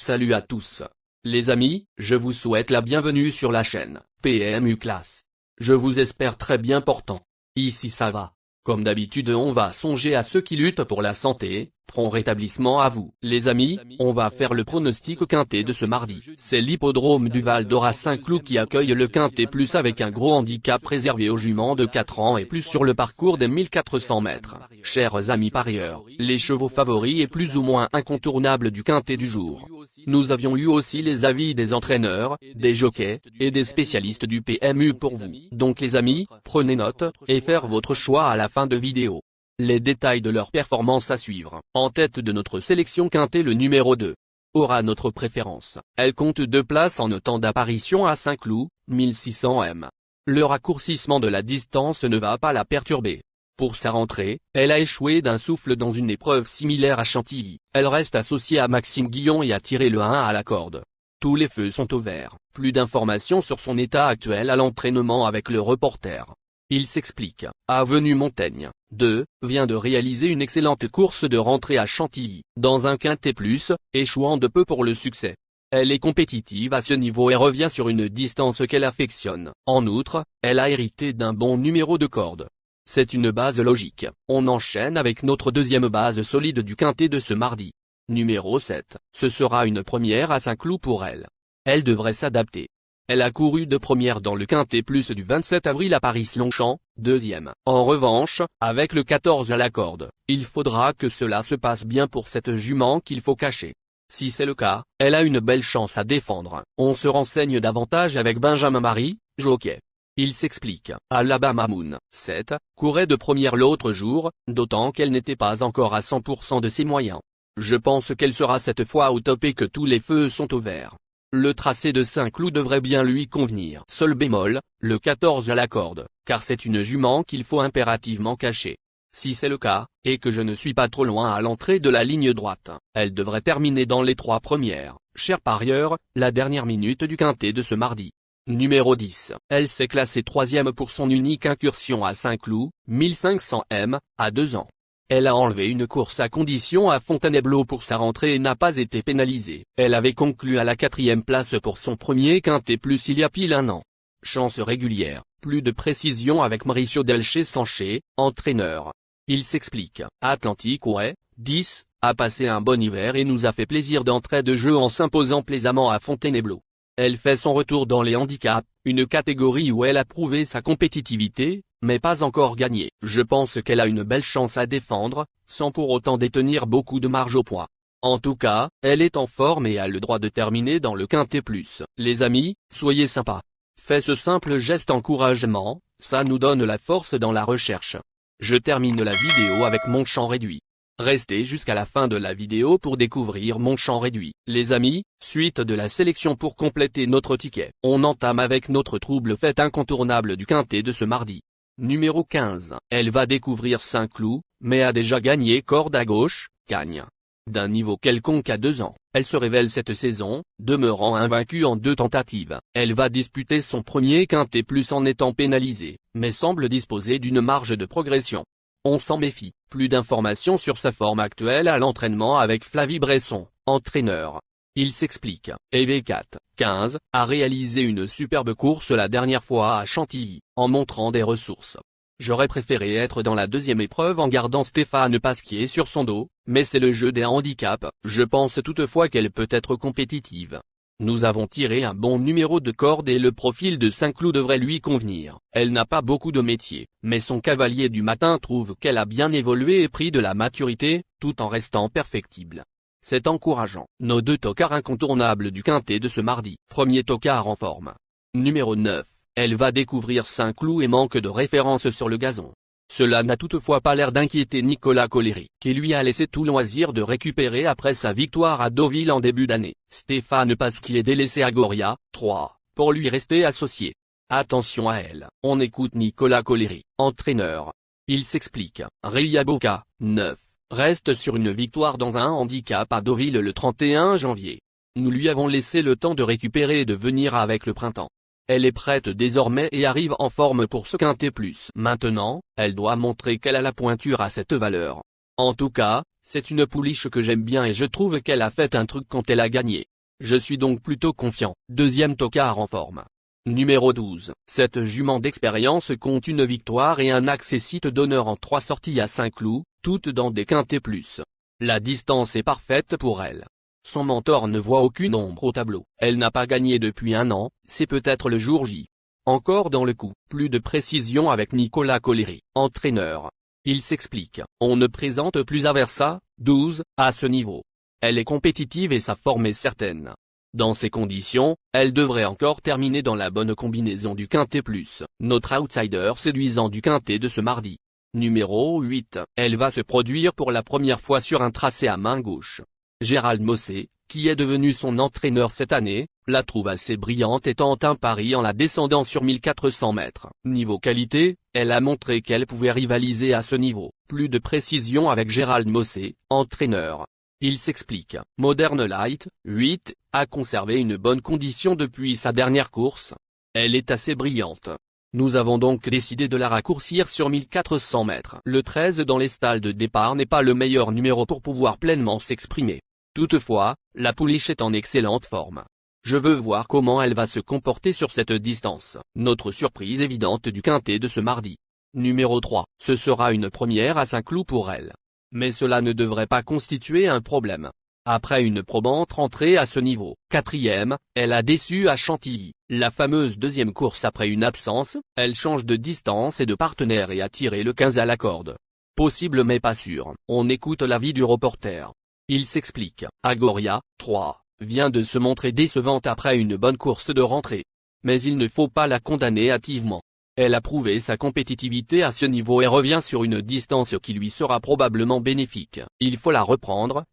Salut à tous. Les amis, je vous souhaite la bienvenue sur la chaîne PMU Classe. Je vous espère très bien portant. Ici ça va. Comme d'habitude on va songer à ceux qui luttent pour la santé. Prompt rétablissement à vous. Les amis, on va faire le pronostic quintet de ce mardi. C'est l'hippodrome du Val d'Or à Saint-Cloud qui accueille le quintet plus avec un gros handicap réservé aux juments de 4 ans et plus sur le parcours des 1400 mètres. Chers amis parieurs, les chevaux favoris et plus ou moins incontournables du quintet du jour. Nous avions eu aussi les avis des entraîneurs, des jockeys, et des spécialistes du PMU pour vous. Donc les amis, prenez note, et faire votre choix à la fin de vidéo. Les détails de leur performance à suivre. En tête de notre sélection quintet, le numéro 2 aura notre préférence. Elle compte 2 places en temps d'apparition à Saint-Cloud, 1600 m. Le raccourcissement de la distance ne va pas la perturber. Pour sa rentrée, elle a échoué d'un souffle dans une épreuve similaire à Chantilly. Elle reste associée à Maxime Guillon et a tiré le 1 à la corde. Tous les feux sont au vert. Plus d'informations sur son état actuel à l'entraînement avec le reporter. Il s'explique. Avenue Montaigne, 2, vient de réaliser une excellente course de rentrée à Chantilly, dans un quintet plus, échouant de peu pour le succès. Elle est compétitive à ce niveau et revient sur une distance qu'elle affectionne. En outre, elle a hérité d'un bon numéro de corde. C'est une base logique. On enchaîne avec notre deuxième base solide du quintet de ce mardi. Numéro 7, ce sera une première à Saint-Cloud pour elle. Elle devrait s'adapter. Elle a couru de première dans le quintet plus du 27 avril à Paris-Longchamp, deuxième. En revanche, avec le 14 à la corde, il faudra que cela se passe bien pour cette jument qu'il faut cacher. Si c'est le cas, elle a une belle chance à défendre. On se renseigne davantage avec Benjamin Marie, jockey. Il s'explique. Alabama Moon, 7, courait de première l'autre jour, d'autant qu'elle n'était pas encore à 100% de ses moyens. Je pense qu'elle sera cette fois au top et que tous les feux sont au vert. Le tracé de Saint-Cloud devrait bien lui convenir. Seul bémol, le 14 à la corde, car c'est une jument qu'il faut impérativement cacher. Si c'est le cas, et que je ne suis pas trop loin à l'entrée de la ligne droite, elle devrait terminer dans les 3 premières. Cher parieur, la dernière minute du quintet de ce mardi. Numéro 10, elle s'est classée 3e pour son unique incursion à Saint-Cloud, 1500 m, à 2 ans. Elle a enlevé une course à condition à Fontainebleau pour sa rentrée et n'a pas été pénalisée. Elle avait conclu à la 4e place pour son premier quintet plus il y a pile 1 an. Chance régulière, plus de précision avec Mauricio Delché-Sanché, entraîneur. Il s'explique. Atlantique Way, 10, a passé un bon hiver et nous a fait plaisir d'entrée de jeu en s'imposant plaisamment à Fontainebleau. Elle fait son retour dans les handicaps, une catégorie où elle a prouvé sa compétitivité, mais pas encore gagné. Je pense qu'elle a une belle chance à défendre, sans pour autant détenir beaucoup de marge au poids. En tout cas, elle est en forme et a le droit de terminer dans le quintet plus. Les amis, soyez sympas. Faites ce simple geste encouragement, ça nous donne la force dans la recherche. Je termine la vidéo avec mon champ réduit. Restez jusqu'à la fin de la vidéo pour découvrir mon champ réduit. Les amis, suite de la sélection pour compléter notre ticket. On entame avec notre trouble fête incontournable du quintet de ce mardi. Numéro 15, elle va découvrir Saint-Cloud, mais a déjà gagné corde à gauche, gagne. D'un niveau quelconque à 2 ans, elle se révèle cette saison, demeurant invaincue en 2 tentatives. Elle va disputer son premier quintet plus en étant pénalisée, mais semble disposer d'une marge de progression. On s'en méfie. Plus d'informations sur sa forme actuelle à l'entraînement avec Flavie Bresson, entraîneur. Il s'explique. EV4, 15, a réalisé une superbe course la dernière fois à Chantilly, en montrant des ressources. J'aurais préféré être dans la deuxième épreuve en gardant Stéphane Pasquier sur son dos, mais c'est le jeu des handicaps. Je pense toutefois qu'elle peut être compétitive. Nous avons tiré un bon numéro de corde et le profil de Saint-Cloud devrait lui convenir. Elle n'a pas beaucoup de métier, mais son cavalier du matin trouve qu'elle a bien évolué et pris de la maturité, tout en restant perfectible. C'est encourageant. Nos 2 tocards incontournables du quintet de ce mardi. Premier tocard en forme. Numéro 9, elle va découvrir Saint-Cloud et manque de référence sur le gazon. Cela n'a toutefois pas l'air d'inquiéter Nicolas Collery, qui lui a laissé tout loisir de récupérer après sa victoire à Deauville en début d'année. Stéphane Pasquier délaissé à Goria, 3, pour lui rester associé. Attention à elle, on écoute Nicolas Collery, entraîneur. Il s'explique. Ria Boca, 9, reste sur une victoire dans un handicap à Deauville le 31 janvier. Nous lui avons laissé le temps de récupérer et de venir avec le printemps. Elle est prête désormais et arrive en forme pour ce quintet plus. Maintenant, elle doit montrer qu'elle a la pointure à cette valeur. En tout cas, c'est une pouliche que j'aime bien et je trouve qu'elle a fait un truc quand elle a gagné. Je suis donc plutôt confiant. Deuxième tocard en forme. Numéro 12. Cette jument d'expérience compte une victoire et un accessite d'honneur en 3 sorties à Saint-Cloud, toutes dans des quintets plus. La distance est parfaite pour elle. Son mentor ne voit aucune ombre au tableau. Elle n'a pas gagné depuis 1 an, c'est peut-être le jour J. Encore dans le coup, plus de précision avec Nicolas Collery, entraîneur. Il s'explique, on ne présente plus Aversa, 12, à ce niveau. Elle est compétitive et sa forme est certaine. Dans ces conditions, elle devrait encore terminer dans la bonne combinaison du quintet plus, notre outsider séduisant du quintet de ce mardi. Numéro 8, elle va se produire pour la première fois sur un tracé à main gauche. Gérald Mossé, qui est devenu son entraîneur cette année, la trouve assez brillante et tente un pari en la descendant sur 1400 mètres. Niveau qualité, elle a montré qu'elle pouvait rivaliser à ce niveau. Plus de précision avec Gérald Mossé, entraîneur. Il s'explique, Modern Light, 8, a conservé une bonne condition depuis sa dernière course. Elle est assez brillante. Nous avons donc décidé de la raccourcir sur 1400 mètres. Le 13 dans les stalles de départ n'est pas le meilleur numéro pour pouvoir pleinement s'exprimer. Toutefois, la pouliche est en excellente forme. Je veux voir comment elle va se comporter sur cette distance. Notre surprise évidente du quintet de ce mardi. Numéro 3, ce sera une première à Saint-Cloud pour elle. Mais cela ne devrait pas constituer un problème. Après une probante rentrée à ce niveau, 4e, elle a déçu à Chantilly. La fameuse deuxième course après une absence, elle change de distance et de partenaire et a tiré le 15 à la corde. Possible mais pas sûr, on écoute l'avis du reporter. Il s'explique, Agoria, 3, vient de se montrer décevante après une bonne course de rentrée. Mais il ne faut pas la condamner hâtivement. Elle a prouvé sa compétitivité à ce niveau et revient sur une distance qui lui sera probablement bénéfique. Il faut la reprendre.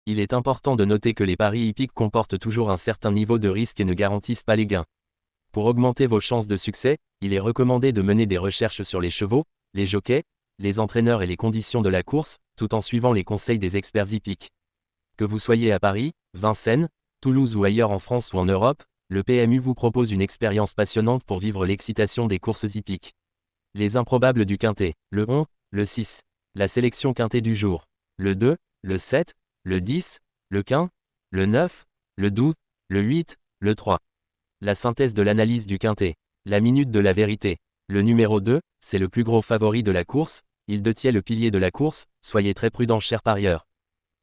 Il est important de noter que les paris hippiques comportent toujours un certain niveau de risque et ne garantissent pas les gains. Pour augmenter vos chances de succès, il est recommandé de mener des recherches sur les chevaux, les jockeys, les entraîneurs et les conditions de la course, tout en suivant les conseils des experts hippiques. Que vous soyez à Paris, Vincennes, Toulouse ou ailleurs en France ou en Europe, le PMU vous propose une expérience passionnante pour vivre l'excitation des courses hippiques. Les improbables du quintet, le 11, le 6, la sélection quintet du jour, le 2, le 7, le 10, le 15, le 9, le 12, le 8, le 3. La synthèse de l'analyse du quintet, la minute de la vérité. Le numéro 2, c'est le plus gros favori de la course, il détient le pilier de la course, soyez très prudents chers parieurs.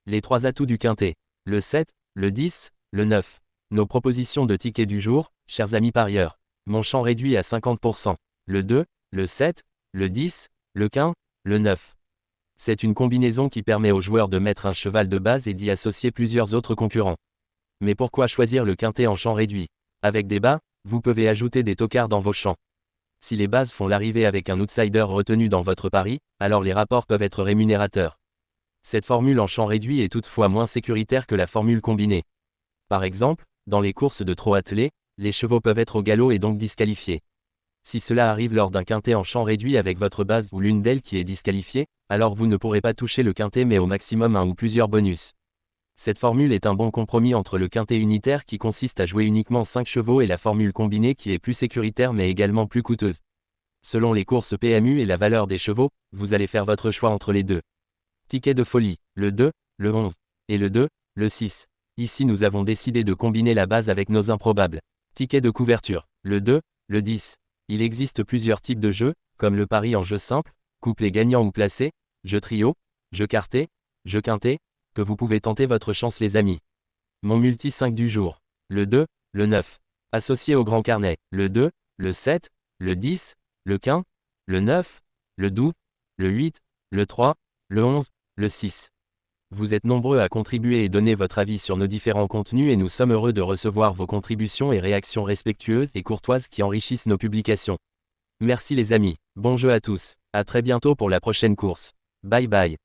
Les 3 atouts du quintet, le 7, le 10, le 9. Nos propositions de tickets du jour, chers amis parieurs. Mon champ réduit à 50%. Le 2, le 7, le 10, le 15, le 9. C'est une combinaison qui permet aux joueurs de mettre un cheval de base et d'y associer plusieurs autres concurrents. Mais pourquoi choisir le quintet en champ réduit? Avec des bas, vous pouvez ajouter des tocards dans vos champs. Si les bases font l'arrivée avec un outsider retenu dans votre pari, alors les rapports peuvent être rémunérateurs. Cette formule en champ réduit est toutefois moins sécuritaire que la formule combinée. Par exemple, dans les courses de trot attelé, les chevaux peuvent être au galop et donc disqualifiés. Si cela arrive lors d'un quintet en champ réduit avec votre base ou l'une d'elles qui est disqualifiée, alors vous ne pourrez pas toucher le quintet mais au maximum un ou plusieurs bonus. Cette formule est un bon compromis entre le quintet unitaire qui consiste à jouer uniquement 5 chevaux et la formule combinée qui est plus sécuritaire mais également plus coûteuse. Selon les courses PMU et la valeur des chevaux, vous allez faire votre choix entre les deux. Ticket de folie, le 2, le 11, et le 2, le 6. Ici nous avons décidé de combiner la base avec nos improbables. Ticket de couverture, le 2, le 10. Il existe plusieurs types de jeux, comme le pari en jeu simple, couplet gagnant ou placé, jeu trio, jeu quarté, jeu quintet, que vous pouvez tenter votre chance les amis. Mon multi 5 du jour, le 2, le 9. Associé au grand carnet, le 2, le 7, le 10, le 15, le 9, le 12, le 8, le 3, le 11, le 6. Vous êtes nombreux à contribuer et donner votre avis sur nos différents contenus et nous sommes heureux de recevoir vos contributions et réactions respectueuses et courtoises qui enrichissent nos publications. Merci les amis, bon jeu à tous, à très bientôt pour la prochaine course. Bye bye.